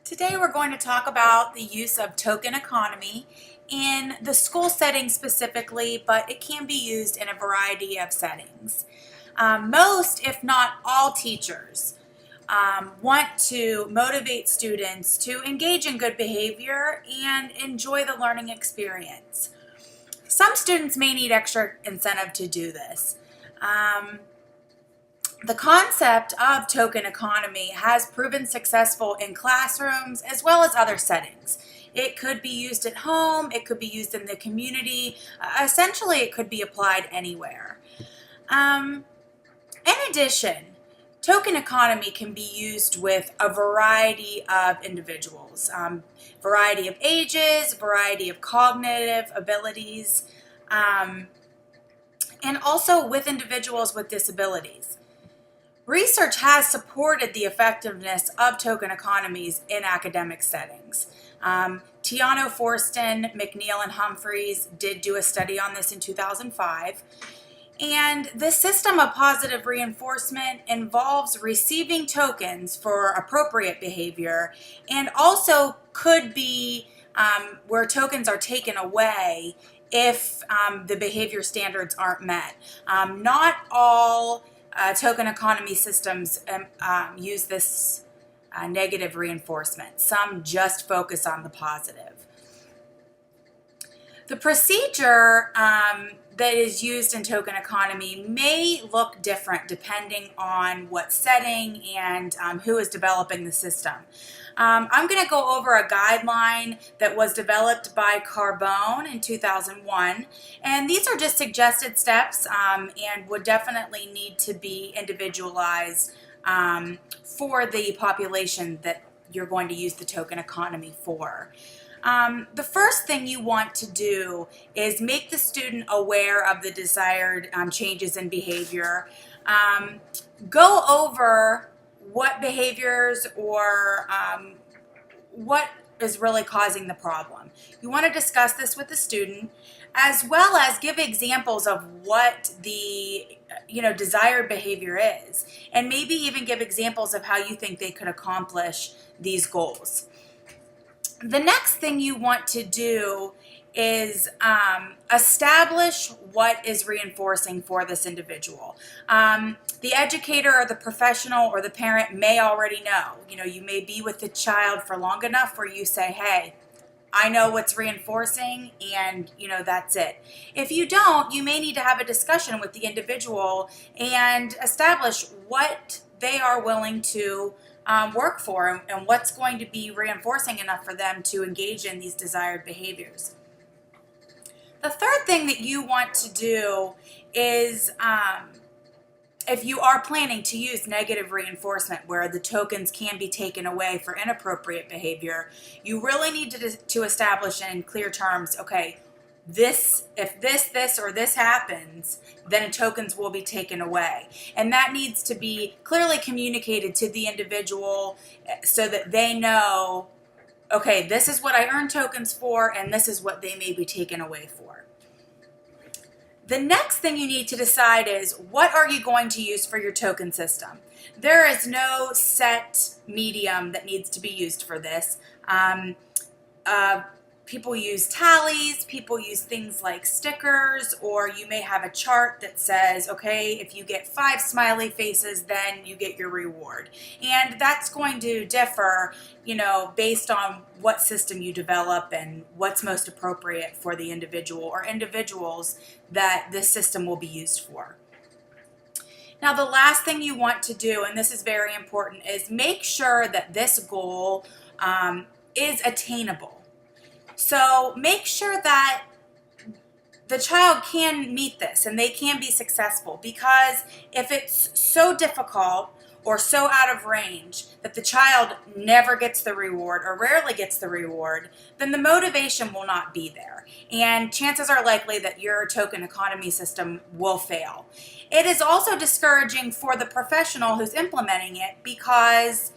Today we're going to talk about the use of token economy in the school setting specifically, but it can be used in a variety of settings. Most, if not all teachers, want to motivate students to engage in good behavior and enjoy the learning experience. Some students may need extra incentive to do this. The concept of token economy has proven successful in classrooms as well as other settings. It could be used at home, it could be used in the community. Essentially, it could be applied anywhere. In addition, token economy can be used with a variety of individuals, variety of ages, variety of cognitive abilities, and also with individuals with disabilities. Research has supported the effectiveness of token economies in academic settings. Tiano, Forston, McNeil, and Humphreys did do a study on this in 2005. And this system of positive reinforcement involves receiving tokens for appropriate behavior and also could be where tokens are taken away if the behavior standards aren't met. Not all token economy systems use this negative reinforcement. Some just focus on the positive. The procedure that is used in token economy may look different depending on what setting and who is developing the system. I'm going to go over a guideline that was developed by Carbone in 2001, and these are just suggested steps and would definitely need to be individualized for the population that you're going to use the token economy for. The first thing you want to do is make the student aware of the desired changes in behavior. Go over what behaviors or what is really causing the problem. You want to discuss this with the student, as well as give examples of what the desired behavior is, and maybe even give examples of how you think they could accomplish these goals. The next thing you want to do is establish what is reinforcing for this individual. The educator or the professional or the parent may already know. You may be with the child for long enough where you say, hey, I know what's reinforcing, and that's it. If you don't, you may need to have a discussion with the individual and establish what they are willing to work for and what's going to be reinforcing enough for them to engage in these desired behaviors. The third thing that you want to do is if you are planning to use negative reinforcement where the tokens can be taken away for inappropriate behavior, you really need to establish in clear terms, okay, if this or this happens, then tokens will be taken away. And that needs to be clearly communicated to the individual so that they know, okay, this is what I earn tokens for, and this is what they may be taken away for. The next thing you need to decide is, what are you going to use for your token system? There is no set medium that needs to be used for this. People use tallies, people use things like stickers, or you may have a chart that says, okay, if you get 5 smiley faces, then you get your reward. And that's going to differ, based on what system you develop and what's most appropriate for the individual or individuals that this system will be used for. Now, the last thing you want to do, and this is very important, is make sure that this goal is attainable. So make sure that the child can meet this and they can be successful, because if it's so difficult or so out of range that the child never gets the reward or rarely gets the reward, then the motivation will not be there. And chances are likely that your token economy system will fail. It is also discouraging for the professional who's implementing it, because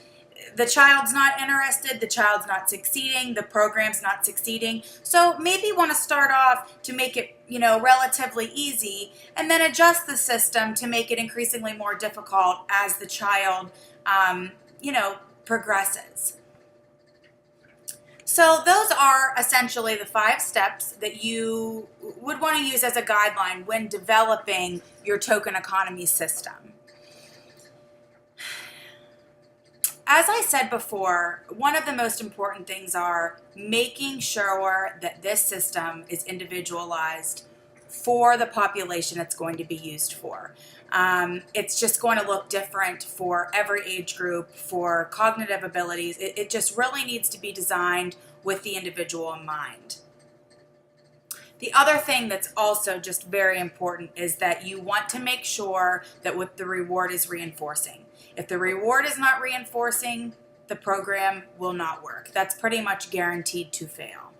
the child's not interested, the child's not succeeding, the program's not succeeding. So maybe you want to start off to make it, relatively easy, and then adjust the system to make it increasingly more difficult as the child, progresses. So those are essentially the 5 steps that you would want to use as a guideline when developing your token economy system. As I said before, one of the most important things are making sure that this system is individualized for the population it's going to be used for. It's just going to look different for every age group, for cognitive abilities. It just really needs to be designed with the individual in mind. The other thing that's also just very important is that you want to make sure that what the reward is reinforcing. If the reward is not reinforcing, the program will not work. That's pretty much guaranteed to fail.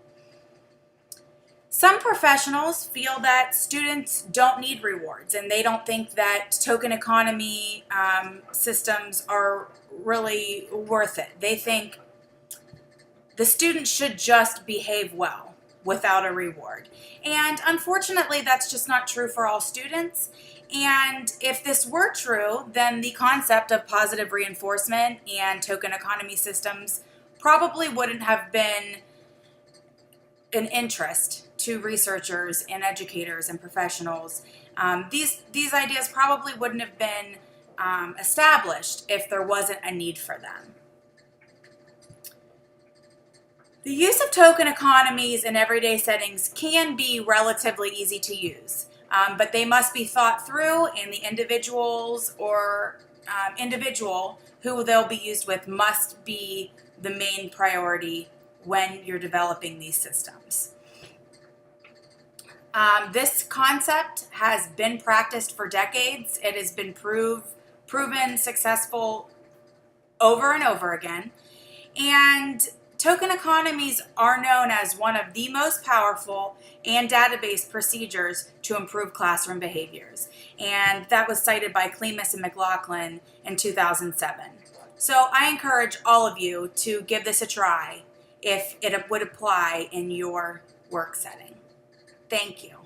Some professionals feel that students don't need rewards, and they don't think that token economy systems are really worth it. They think the student should just behave well without a reward. And unfortunately, that's just not true for all students. And if this were true, then the concept of positive reinforcement and token economy systems probably wouldn't have been an interest to researchers and educators and professionals. These ideas probably wouldn't have been established if there wasn't a need for them. The use of token economies in everyday settings can be relatively easy to use, but they must be thought through, and the individuals or individual who they'll be used with must be the main priority when you're developing these systems. This concept has been practiced for decades. It has been proven successful over and over again. And token economies are known as one of the most powerful and database procedures to improve classroom behaviors. And that was cited by Clemus and McLaughlin in 2007. So I encourage all of you to give this a try if it would apply in your work setting. Thank you.